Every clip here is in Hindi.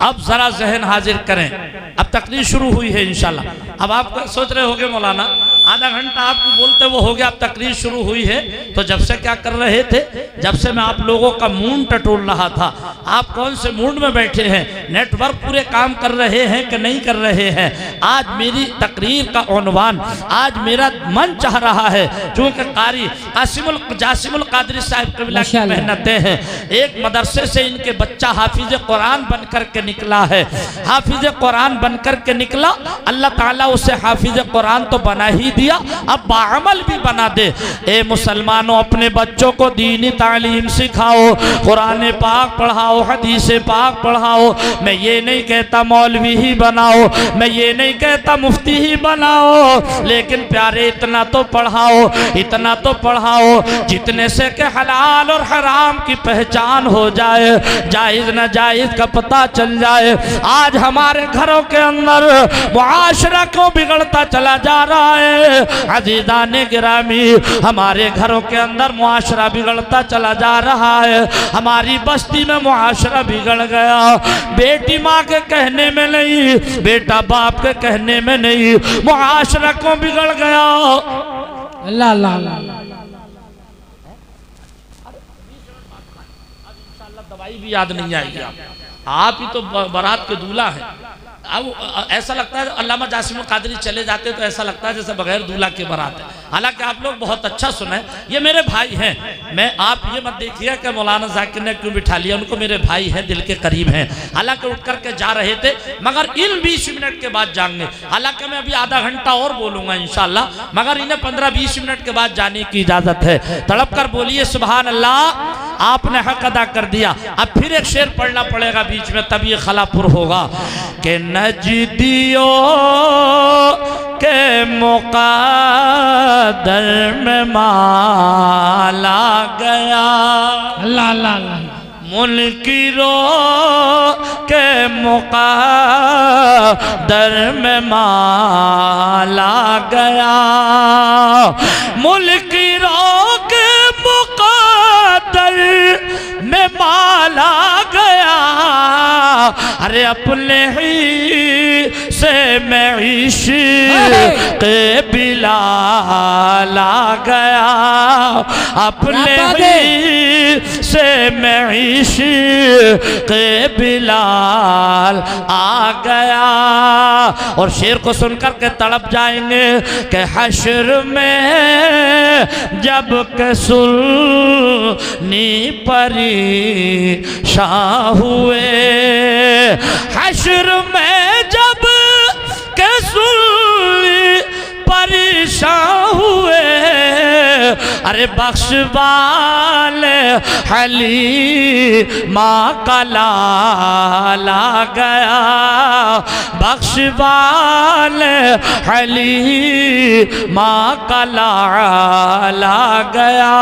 अब जरा जहन हाजिर करें, अब तकरीर शुरू हुई है इंशाल्लाह। अब आप सोच रहे होगे मौलाना आधा घंटा आपको बोलते वो हो गया, अब तकरीर शुरू हुई है, तो जब से क्या कर रहे थे? जब से मैं आप लोगों का मूड टटोल रहा था। आप कौन से मूड में बैठे हैं? नेटवर्क पूरे काम कर रहे हैं कि नहीं कर रहे हैं? आज मेरी तकरीर का उन्वान, आज मेरा मन चाह रहा है, चूँकि कारी जासिमुल कादरी साहब क़िबला की मेहनतें हैं। एक मदरसे से इनके बच्चा हाफिज कुरान बन कर के निकला है, हाफिज कुरान बन कर के निकला। अल्लाह ताला उसे हाफिज कुरान तो बना ही दिया, अब बाअमल भी बना दे। ए मुसलमानों, अपने बच्चों को दीनी तालीम सिखाओ, कुरान पाक पढ़ाओ, हदीस पाक पढ़ाओ। मैं ये नहीं कहता मौलवी ही बनाओ, मैं ये नहीं कहता मुफ्ती ही बनाओ, लेकिन प्यारे इतना तो पढ़ाओ, इतना तो पढ़ाओ जितने से के हलाल और हराम की पहचान हो जाए, जायज न जायज का पता चल जाए। आज हमारे घरों के अंदर मुआशरा क्यों बिगड़ता चला जा रहा है? अजीज़ाने गिरामी, हमारे घरों के अंदर मुआशरा बिगड़ता चला जा रहा है। हमारी बस्ती में मुआशरा बिगड़ गया। बेटी माँ के कहने में नहीं, बेटा बाप के कहने में नहीं, मुआशरा क्यों बिगड़ गया? अल्लाह अल्लाह अल्लाह। दवाई भी याद नहीं आएगी। आप ही तो बारात के दूल्हा हैं। अब ऐसा लगता है अल्लामा जासिमुल कादरी चले जाते तो ऐसा लगता है जैसे बगैर दूल्हा के बारात है। हालांकि आप लोग बहुत अच्छा सुने, ये मेरे भाई हैं। मैं आप ये मत देखिए कि मौलाना जाकिर ने क्यों बिठा लिया, उनको मेरे भाई हैं, दिल के करीब हैं। हालांकि उठ करके जा रहे थे, मगर इन 20 मिनट के बाद जाएंगे। हालांकि मैं अभी आधा घंटा और बोलूँगा इंशाल्लाह, मगर इन्हें 15-20 मिनट के बाद जाने की इजाज़त है। तड़प कर बोलिए सुभान अल्लाह। आपने हक अदा कर दिया। अब फिर एक शेर पढ़ना पड़ेगा बीच में, तब ये खलापुर होगा कि नजदियों के मुक़द्दर में माला गया, अल्लाह अल्लाह अल्लाह। मुनकिरों के मुक़द्दर में माला गया, मुनकिरों के मुक़द्दर में माला गया। अरे अपने ही से मैं इश्क़ बिलाल आ गया, अपने ही से मैं इश्क़ बिलाल आ गया। और शेर को सुनकर के तड़प जाएंगे कि हश्र में जब के सुन्नी परेशान हुए, हश्र में जब के सुन्नी परेशान हुए, अरे बख्शवाले हलीमा का लाला गया, बख्शवाले हलीमा का लाला गया।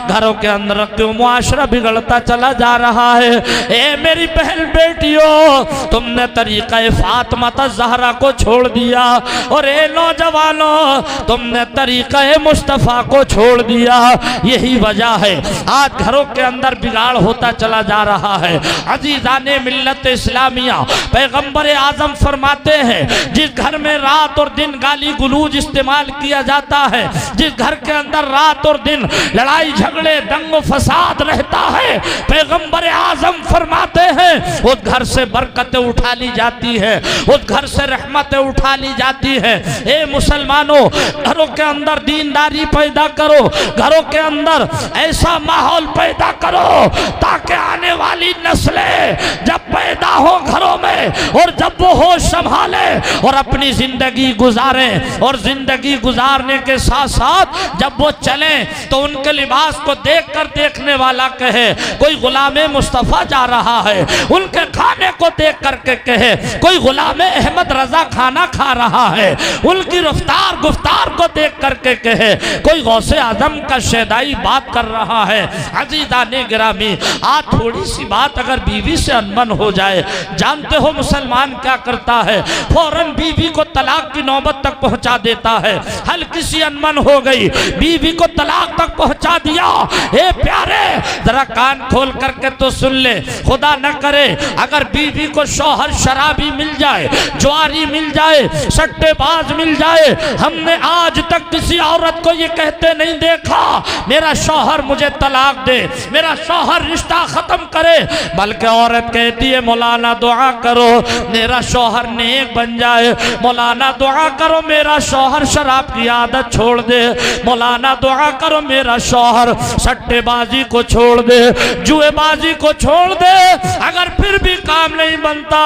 घरों के अंदर क्यों मुआशरा बिगड़ता चला जा रहा है? ए मेरी बहन बेटियों, तुमने तरीक़ा फातिमा ज़हरा को छोड़ दिया, और ए नौजवानों, तुमने तरीक़ा मुस्तफ़ा को छोड़ दिया। यही वजह है आज घरों के अंदर बिगाड़ होता चला जा रहा है। अजीज़ाने मिल्लत इस्लामिया, पैगंबर आज़म फरमाते हैं, जिस घर में रात और दिन गाली गुलूज इस्तेमाल किया जाता है, जिस घर के अंदर रात और दिन लड़ाई झगड़े दंगो फसाद रहता है, पैगंबर आज़म फरमाते हैं उस घर से बरकतें उठा ली जाती है, उस घर से रहमतें उठा ली जाती है। ए मुसलमानों, घरों के अंदर दीनदारी पैदा करो, घरों के अंदर ऐसा माहौल पैदा करो ताकि आने वाली नस्लें जब पैदा हो घरों में, और जब वो होश संभाले और अपनी जिंदगी गुजारें, और जिंदगी गुजारने के साथ साथ जब वो चलें तो उनके लिबास को देखकर देखने वाला कहे कोई गुलामे मुस्तफ़ा जा रहा है, उनके खाने को देख करके कहे कोई गुलामे अहमद रजा खाना खा रहा है, उनकी रफ्तार गुफ्तार को देख करके कहे कोई गौसे आजम का शहदाई बात कर रहा है। अजीज़ाने गिरामी, आज थोड़ी सी बात अगर बीवी से अनबन हो जाए, जानते हो मुसलमान क्या करता है? फौरन बीवी को तलाक की नौबत तक पहुंचा देता है। हल्की सी अनबन हो गई, बीवी को तलाक तक पहुंचा दिया। ए प्यारे, जरा कान खोल करके तो सुन ले, खुदा न करे अगर बीवी को शौहर शराबी मिल जाए, ज्वारी मिल जाए, सट्टेबाज मिल जाए। हमने आज तक किसी औरत को ये कहते नहीं देखा मेरा शौहर मुझे तलाक दे, मेरा शौहर रिश्ता खत्म करे, बल्कि औरत कहती है मौलाना दुआ करो मेरा शौहर नेक बन जाए, मौलाना दुआ करो मेरा शौहर शराब की आदत छोड़ दे, मौलाना दुआ करो मेरा शौहर सट्टेबाजी को छोड़ दे, जुएबाजी को छोड़ दे। अगर फिर भी काम नहीं बनता,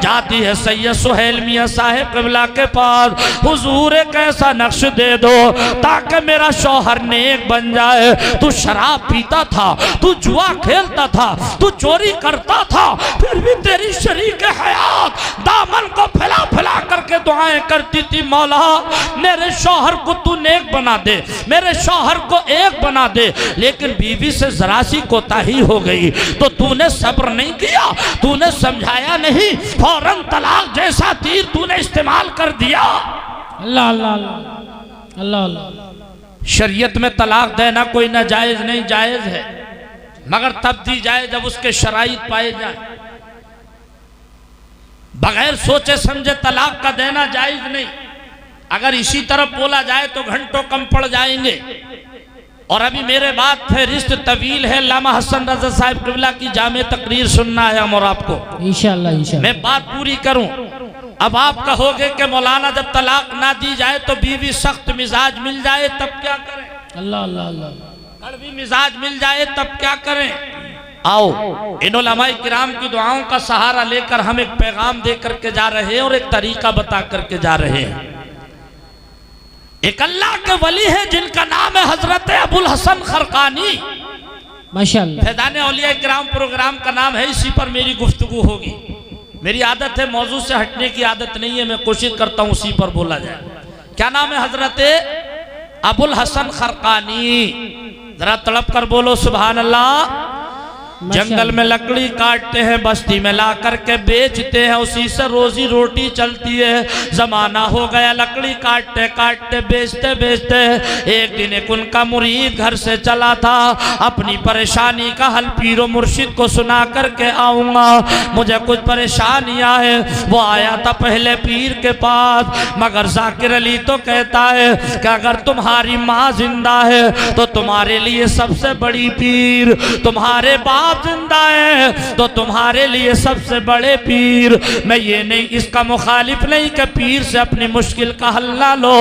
जाती है सैयद सुहेल मियां साहिब क़िबला के पास, हुजूर एक ऐसा नक्श दे दो ताकि मेरा शौहर नेक बन जाए। तू शराब पीता था, तू जुआ खेलता था, तू चोरी करता था, फिर भी तेरी शरीक हयात दामन को फैला फैला करके दुआएं करती थी, मौला मेरे शौहर को तू नेक बना दे, मेरे शौहर को एक बना दे। लेकिन बीवी से जरा सी कोताही हो गई तो तूने सब्र नहीं किया, तूने समझाया नहीं, फौरन तलाक जैसा तीर तूने इस्तेमाल कर दिया। अल्लाह अल्लाह अल्लाह अल्लाह अल्लाह। शरीयत में तलाक देना कोई नाजायज नहीं, जायज है, मगर तब दी जाए जब उसके शराइत पाए जाए। बगैर सोचे समझे तलाक का देना जायज नहीं। अगर इसी तरफ बोला जाए तो घंटों कम पड़ जाएंगे। और अभी मेरे बात फहरिस्त तवील है, अल्लामा हसन रजा साहिब क़िबला की जामे तकरीर सुनना है और आपको इंशाअल्लाह इंशाअल्लाह मैं बात पूरी करूं। अब आप कहोगे कि मौलाना जब तलाक ना दी जाए तो बीवी सख्त मिजाज मिल जाए तब क्या करें, अल्लाह अल्लाह अल्लाह। कड़वी मिजाज मिल जाए तब क्या करें। आओ इन उलमाए किराम की दुआओं का सहारा लेकर हम एक पैगाम दे करके जा रहे हैं और एक तरीका बता करके जा रहे हैं। एक अल्लाह के वली है जिनका नाम है हजरत अबुल हसन खरकानी माशाअल्लाह। फैज़ान औलिया किराम प्रोग्राम का नाम है, इसी पर मेरी गुफ्तगू होगी। मेरी आदत है मौजू से हटने की आदत नहीं है, मैं कोशिश करता हूँ उसी पर बोला जाए। क्या नाम है? हजरत अबुल हसन खरकानी। जरा तड़प कर बोलो सुभान अल्लाह। जंगल में लकड़ी काटते हैं, बस्ती में ला करके बेचते हैं, उसी से रोजी रोटी चलती है। जमाना हो गया लकड़ी काटते काटते बेचते बेचते। एक दिन एक उनका मुरीद घर से चला था, अपनी परेशानी का हल पीरो मुर्शिद को सुना करके आऊँगा, मुझे कुछ परेशानियाँ है। वो आया था पहले पीर के पास, मगर जाकिर अली तो कहता है कि अगर तुम्हारी माँ जिंदा है तो तुम्हारे लिए सबसे बड़ी पीर, तुम्हारे बाप जिंदा है तो तुम्हारे लिए सबसे बड़े पीर। मैं ये नहीं इसका मुखालिफ नहीं कि पीर से अपनी मुश्किल का हल ना लो,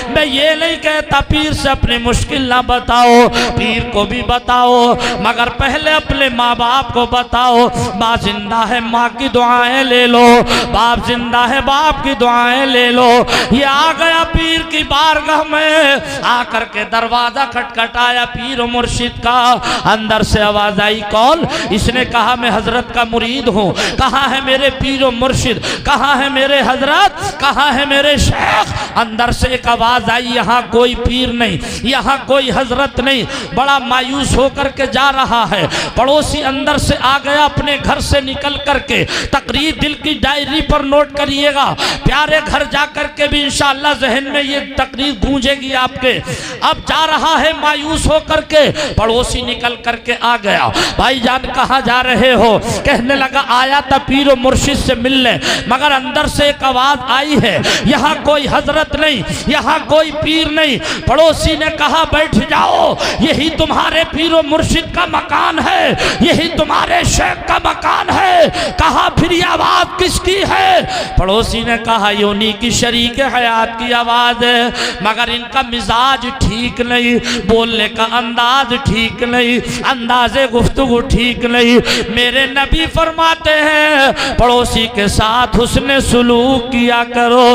मैं ये नहीं कहता पीर से अपनी मुश्किल ना बताओ, पीर को भी बताओ, मगर पहले अपने माँ बाप को बताओ। माँ जिंदा है माँ की दुआएं ले लो, बाप जिंदा है बाप की दुआएं ले लो। ये आ गया पीर की बारगाह में, आकर के दरवाजा खटखटाया पीर मुर्शिद का। अंदर से आवाज आई, कौन? इसने कहा मैं हजरत का मुरीद हूँ। कहाँ है मेरे पीरो मुर्शिद, कहाँ है मेरे हजरत, कहाँ है मेरे शेख? अंदर से एक आवाज आई, यहाँ कोई पीर नहीं, यहाँ कोई हजरत नहीं। बड़ा मायूस होकर के जा रहा है। पड़ोसी अंदर से आ गया अपने घर से निकल करके। तकरीर दिल की डायरी पर नोट करिएगा, प्यारे घर जा करके भी इंशाअल्लाह जहन में ये तकरीर गूंजेगी आपके। अब जा रहा है मायूस होकर के, पड़ोसी निकल करके आ गया, भाई जान कहाँ जा रहे हो? कहने लगा आया था पीरो मुर्शिद से मिलने, मगर अंदर से एक आवाज आई है, यहाँ कोई हजरत नहीं, यहाँ कोई पीर नहीं। पड़ोसी ने कहा बैठ जाओ, यही तुम्हारे पीरो मुर्शिद का मकान है, यही तुम्हारे शेख का मकान है। कहा फिर ये आवाज किसकी है? पड़ोसी ने कहा ये उन्हीं की शरीक हयात की आवाज है, मगर इनका मिजाज ठीक नहीं, बोलने का अंदाज ठीक नहीं, अंदाजे गुफ्तगू ठीक नहीं। मेरे नबी फरमाते हैं पड़ोसी के साथ हुस्न सुलूक किया करो।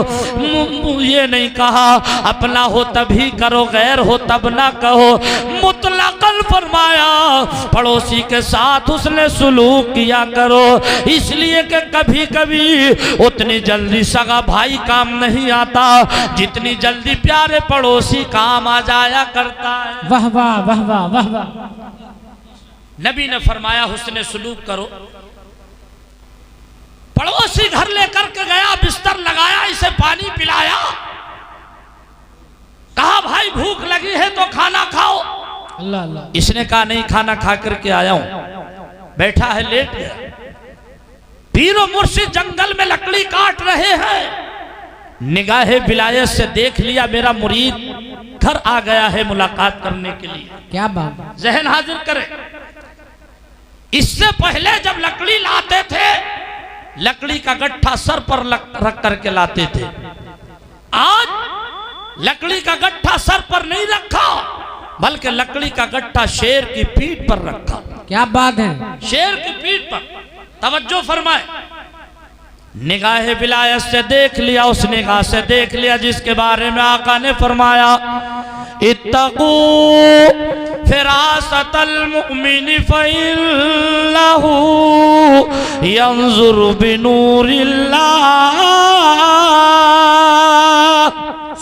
ये नहीं कहा अपना हो तभी करो, गैर हो तब ना कहो। मुतलकन फरमाया पड़ोसी के साथ हुस्न सुलूक किया करो, इसलिए कि कभी कभी उतनी जल्दी सगा भाई काम नहीं आता जितनी जल्दी प्यारे पड़ोसी काम आ जाया करता है। वाह वाह वाह वाह वाह वाह। नबी ने फरमाया हुस्ने सुलूक करो। पड़ोसी घर लेकर के गया, बिस्तर लगाया, इसे पानी पिलाया, कहा भाई भूख लगी है तो खाना खाओ। अल्लाह अल्लाह। इसने कहा नहीं, खाना खा करके आया हूं। बैठा है, लेट गया। पीरो मुर्शिद जंगल में लकड़ी काट रहे हैं, निगाहे विलायत से देख लिया मेरा मुरीद घर आ गया है मुलाकात करने के लिए। क्या बात। जहन हाजिर करें, इससे पहले जब लकड़ी लाते थे लकड़ी का गट्ठा सर पर रख करके लाते थे। आज लकड़ी का गट्ठा सर पर नहीं रखा, बल्कि लकड़ी का गट्ठा शेर की पीठ पर रखा। क्या बात है। शेर की पीठ पर। तवज्जो फरमाए, निगाहे विलायत से देख लिया, उस निगाह से देख लिया जिसके बारे में आका ने फरमाया इत्तकू फिरासतल मुमिन फइन्नहु यंजुरु बिनूरिल्लाह।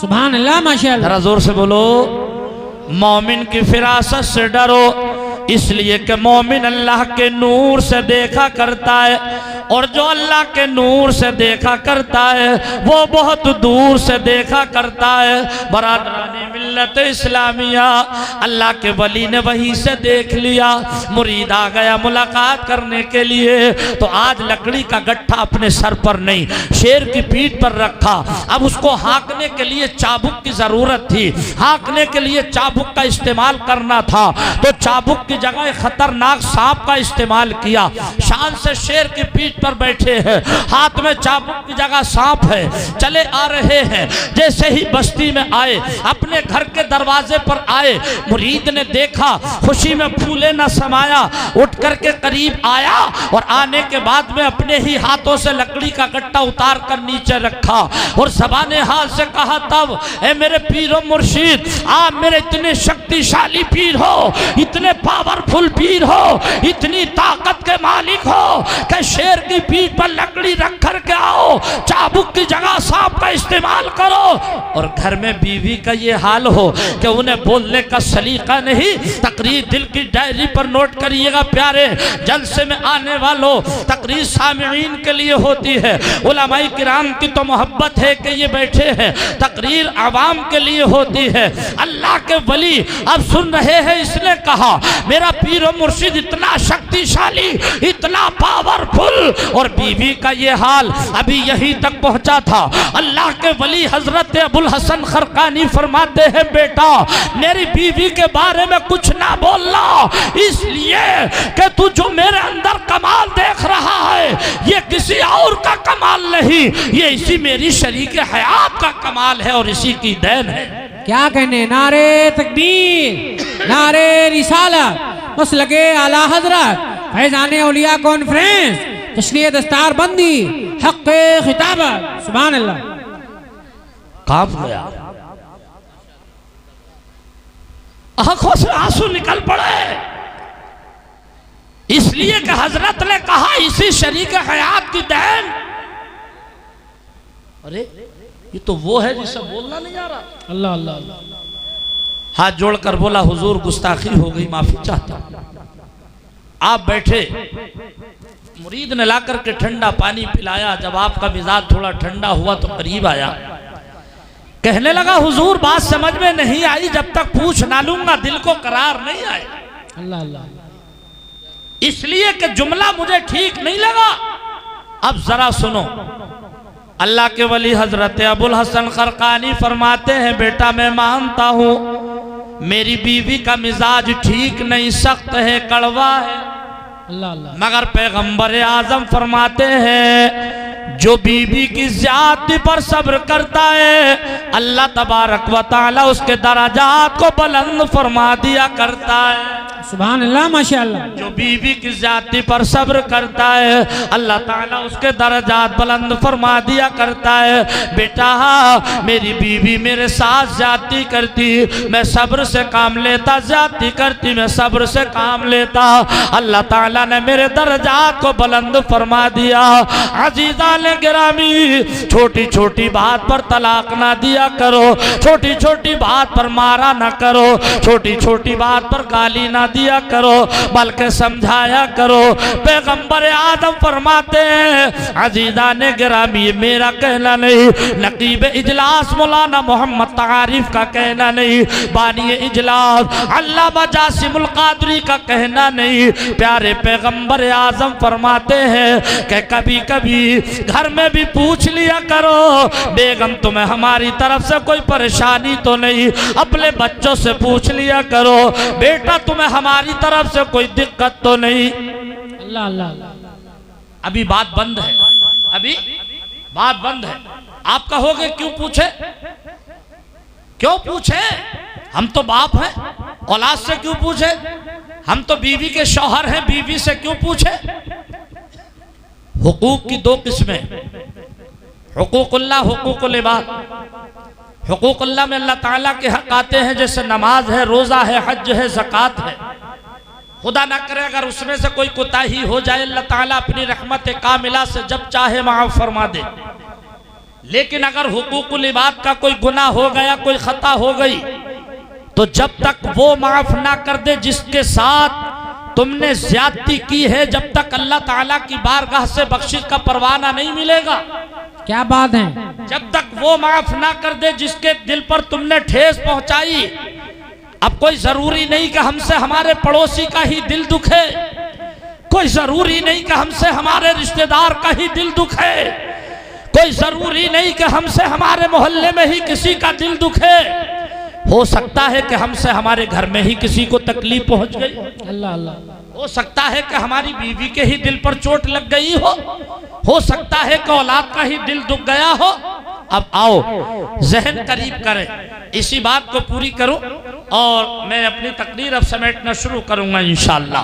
सुभान अल्लाह, माशाअल्लाह। जरा जोर से बोलो, मोमिन की फिरासत से डरो, इसलिए कि मोमिन अल्लाह के नूर से देखा करता है, और जो अल्लाह के नूर से देखा करता है वो बहुत दूर से देखा करता है। बरादराने मिल्लत इस्लामिया, अल्लाह के वली ने वहीं से देख लिया, मुरीद आ गया मुलाकात करने के लिए। तो आज लकड़ी का गट्ठा अपने सर पर नहीं, शेर की पीठ पर रखा। अब उसको हाँकने के लिए चाबुक की जरूरत थी, हाँकने के लिए चाबुक का इस्तेमाल करना था, तो चाबुक की जगह खतरनाक सांप का इस्तेमाल किया। शान से शेर की पीठ पर बैठे हैं, हाथ में चाबुक की जगह सांप है, चले आ रहे हैं। जैसे ही बस्ती में आए, अपने घर के दरवाजे पर आए, मुरीद ने देखा, खुशी में फूले न समाया, उठ करके करीब आया और आने के बाद में अपने ही हाथों से लकड़ी का गट्टा उतार कर नीचे रखा और ज़बाने हाल से कहा तब ए मेरे पीरो मुर्शिद, आप मेरे इतने शक्तिशाली पीर हो, इतने पावरफुल पीर हो, इतनी ताकत के मालिक हो कि शेर की पीठ पर लकड़ी रख कर के आओ, चाबुक की जगह सांप का इस्तेमाल करो। और घर में बीवी का ये हाल हो कि उन्हें बोलने का सलीका नहीं। तकरीर दिल की डायरी पर नोट करिएगा प्यारे, जलसे में आने वालों, तकरीर सामिईन के लिए होती है, उलमाए किराम की तो मोहब्बत है कि ये बैठे हैं, तकरीर आवाम के लिए होती है। अल्लाह के वली अब सुन रहे हैं, इसने कहा मेरा पीर और मुर्शिद इतना शक्तिशाली, इतना पावरफुल, और बीवी का ये हाल अभी यहीं तक पहुंचा था। अल्लाह के वली हजरत अबुल हसन खरकानी फरमाते हैं बेटा मेरी बीवी के बारे में कुछ ना बोलना, इसलिए कि तू जो मेरे अंदर कमाल देख रहा है ये किसी और का कमाल नहीं, ये इसी मेरी शरीक हयात का कमाल है और इसी की देन है। क्या कहने, नारे तकबीर, नारे रिसालत, बस लगे आला हजरत फैजाने औलिया कॉन्फ्रेंस, तशरीह दस्तार बंदी, हक़ खिताबत। सुभान अल्लाह। कांप गया, आंखों से आंसू निकल पड़े, इसलिए कि हजरत ने कहा इसी शरीक हयात की देन। अरे ये तो वो है जिसे बोलना नहीं आ रहा। अल्लाह अल्लाह अल्लाह। हाथ जोड़कर बोला हुजूर गुस्ताखी हो गई, माफी चाहता। आप बैठे, मुरीद ने लाकर के ठंडा पानी पिलाया। जब आपका मिजाज थोड़ा ठंडा हुआ तो करीब आया, कहने लगा हुजूर बात समझ में नहीं आई, जब तक पूछ ना लूंगा दिल को करार नहीं आए। अल्लाह अल्लाह। इसलिए कि जुमला मुझे ठीक नहीं लगा। अब जरा सुनो, अल्लाह के वली हजरत अबुल हसन खरकानी फरमाते हैं बेटा मैं मानता हूँ मेरी बीवी का मिजाज ठीक नहीं, सख्त है, कड़वा है, अल्लाह अल्लाह। मगर पैगंबर आजम फरमाते हैं जो बीवी की ज्यादती पर सब्र करता है अल्लाह तबारक व तआला उसके दराजात को बुलंद फरमा दिया करता है। सुभान अल्लाह, माशाअल्लाह। जो बीवी की ज्यादती पर सब्र करता है अल्लाह ताला उसके दर्जात बुलंद फरमा दिया करता है। बेटा मेरी बीवी मेरे साथ ज्यादती करती, मैं सब्र से काम लेता, ज्यादती करती, मैं सब्र से काम लेता, अल्लाह ताला ने मेरे दर्जात को बुलंद फरमा दिया। अजीजा ने गिरामी, छोटी छोटी बात पर तलाक ना दिया करो, छोटी छोटी बात पर मारा ना करो, छोटी छोटी बात पर गाली ना दिया करो बल्कि समझाया करो। पैगंबर आदम फरमाते हैं अजीजा ने गिरामी, मेरा कहना नहीं, नकीब इजलास मौलाना मोहम्मद तारिफ का कहना नहीं, बानी इजलास अल्लामा जासिमुल कादरी का कहना नहीं, प्यारे पैगंबर आजम फरमाते हैं कि कभी कभी घर में भी पूछ लिया करो बेगम तुम्हें हमारी तरफ से कोई परेशानी तो नहीं, अपने बच्चों से पूछ लिया करो बेटा तुम्हें हमारी तरफ से कोई दिक्कत तो नहीं। अल्लाह अल्लाह। अभी बात बंद है, अभी बात बंद है। आप कहोगे क्यों पूछे, क्यों पूछे? हम तो बाप हैं, औलाद से क्यों पूछे? हम तो बीवी के शौहर हैं, बीवी से क्यों पूछे? हुकूक की दो किस्में, हुकूकुल्लाह, हुकूकुल इबाद। हुकूकुल्लाह में अल्लाह ताला के हक आते हैं, जैसे नमाज है, रोजा है, हज है, ज़कात है। खुदा ना करे अगर उसमें से कोई कोताही हो जाए, अल्लाह ताला अपनी रहमत कामिला से जब चाहे माफ फरमा दे। लेकिन अगर हुकूकुल इबाद का कोई गुनाह हो गया, कोई खता हो गई, तो जब तक वो माफ ना कर दे जिसके साथ तुमने ज्यादती की है, जब तक अल्लाह ताला की बारगाह से बख्शिश का परवाना नहीं मिलेगा। क्या बात है। जब तक वो माफ ना कर दे जिसके दिल पर तुमने ठेस पहुंचाई। अब कोई जरूरी नहीं कि हमसे हमारे पड़ोसी का ही दिल दुखे, कोई जरूरी नहीं कि हमसे हमारे रिश्तेदार का ही दिल दुखे, कोई जरूरी नहीं कि हमसे हमारे मोहल्ले में ही किसी का दिल दुखे। हो सकता है कि हमसे हमारे घर में ही किसी को तकलीफ पहुंच गई, अल्लाह अल्लाह। हो सकता है कि हमारी बीवी के ही दिल पर चोट लग गई हो सकता है कि औलाद का ही दिल दुख गया हो। अब आओ जहन करीब करें, इसी बात को पूरी करूं और मैं अपनी तकरीर अब समेटना शुरू करूंगा इंशाअल्लाह।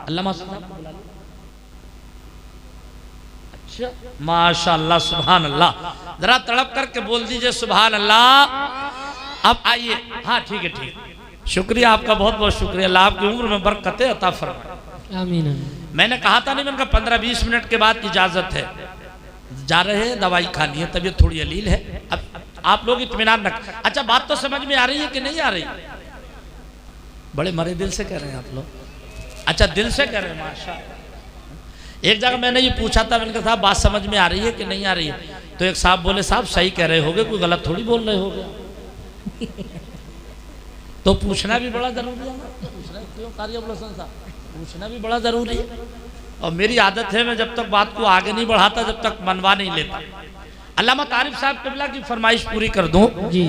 अल्लाह अच्छा, माशाअल्लाह, सुभान अल्लाह। जरा तड़प करके बोल दीजिए सुभान अल्लाह। अब आइए, हाँ ठीक है, ठीक है, शुक्रिया आपका, बहुत बहुत शुक्रिया। अल्लाह आपकी उम्र में बरकतें अता फरमाए। आमीन आमीन। मैंने कहा था नहीं, मैंने कहा 15-20 मिनट के बाद इजाजत है, जा रहे हैं, दवाई खानी है, तबीयत थोड़ी अलील है। अब आप लोग इत्मीनान रख। अच्छा, बात तो समझ में आ रही है कि नहीं आ रही? बड़े मरे दिल से कह रहे हैं आप लोग। अच्छा, दिल से कह रहे हैं, माशाअल्लाह। एक जगह मैंने ये पूछा था, मैंने कहा साहब बात समझ में आ रही है कि नहीं आ रही है? तो एक साहब बोले साहब सही कह रहे होगे, कोई गलत थोड़ी बोल रहे होगे। तो पूछना भी बड़ा जरूरी है ना, पूछना क्यों कार्य पूछना भी बड़ा जरूरी है। और मेरी आदत है, मैं जब तक बात को आगे नहीं बढ़ाता, जब तक मनवा नहीं लेता। अल्लामा तारिफ साहब क़िबला की फरमाइश पूरी कर दूं जी।